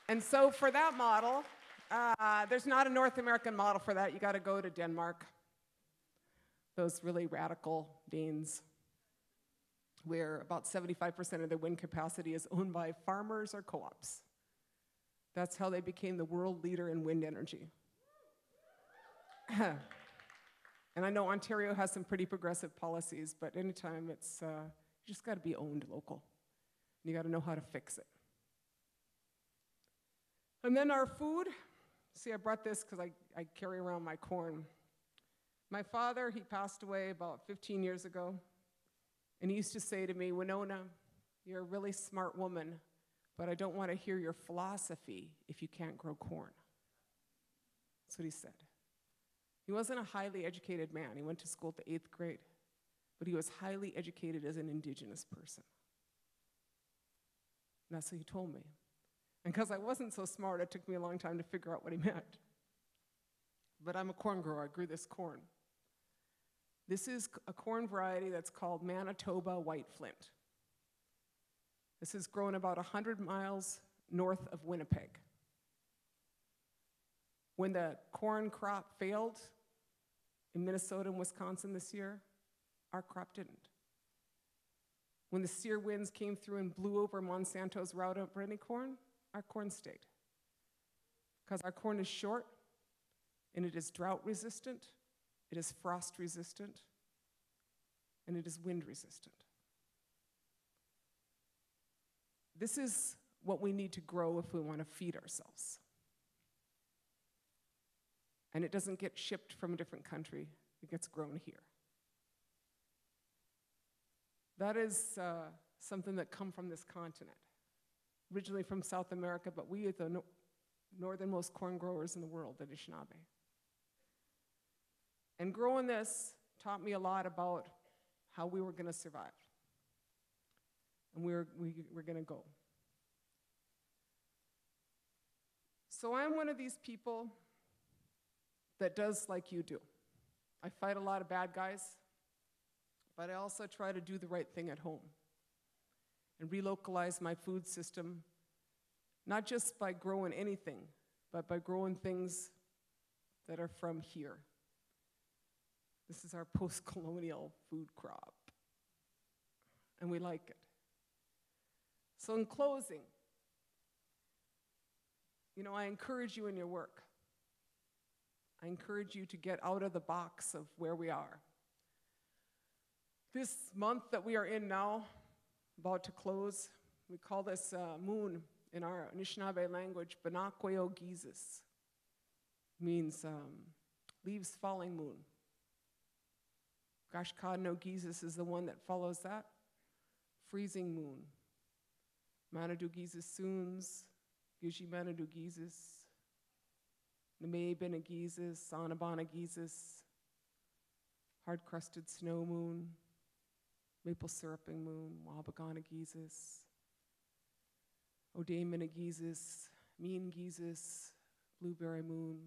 And so for that model, there's not a North American model for that. You got to go to Denmark, those really radical Danes, where about 75% of their wind capacity is owned by farmers or co-ops. That's how they became the world leader in wind energy. And I know Ontario has some pretty progressive policies, but anytime it's, you just got to be owned local. You got to know how to fix it. And then our food. See, I brought this because I carry around my corn. My father, he passed away about 15 years ago, and he used to say to me, Winona, you're a really smart woman, but I don't want to hear your philosophy if you can't grow corn. That's what he said. He wasn't a highly educated man. He went to school to 8th grade, but he was highly educated as an Indigenous person. And that's what he told me. And because I wasn't so smart, it took me a long time to figure out what he meant. But I'm a corn grower. I grew this corn. This is a corn variety that's called Manitoba White Flint. This is grown about 100 miles north of Winnipeg. When the corn crop failed in Minnesota and Wisconsin this year, our crop didn't. When the sear winds came through and blew over Monsanto's Roundup Ready corn, our corn stayed. Because our corn is short, and it is drought resistant, it is frost resistant, and it is wind resistant. This is what we need to grow if we want to feed ourselves. And it doesn't get shipped from a different country, it gets grown here. That is something that come from this continent. Originally from South America, but we are the northernmost corn growers in the world, the Anishinaabe. And growing this taught me a lot about how we were going to survive. And we're going to go. So I'm one of these people that does like you do. I fight a lot of bad guys, but I also try to do the right thing at home and relocalize my food system, not just by growing anything, but by growing things that are from here. This is our post-colonial food crop, and we like it. So in closing, I encourage you in your work. I encourage you to get out of the box of where we are. This month that we are in now, about to close, we call this moon in our Anishinaabe language, Banakweo Gizis. Means leaves falling moon. Gashkadno Gizis is the one that follows that. Freezing moon. Manadu Gizis Soons, Gishi Manadu Gizis, Name Bena Gizis, Sanabana Gizis, hard-crusted snow moon, maple syruping moon, Wabagana Gizis, Odamina Gizis, Mean Gizis, blueberry moon,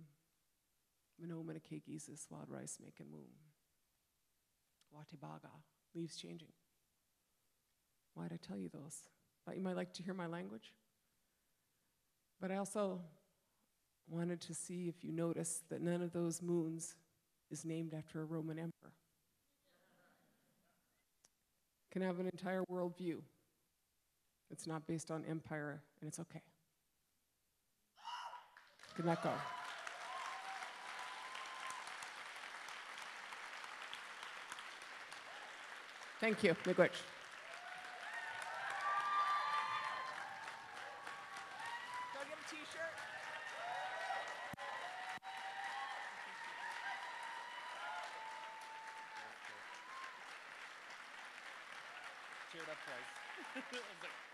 Minominake Gizis, wild rice making moon, Watibaga, leaves changing. Why'd I tell you those? Thought you might like to hear my language. But I also wanted to see if you noticed that none of those moons is named after a Roman emperor. Can have an entire worldview. It's not based on empire, and it's okay. Can that go? Thank you, Miigwech. T-shirt. Cheered up twice.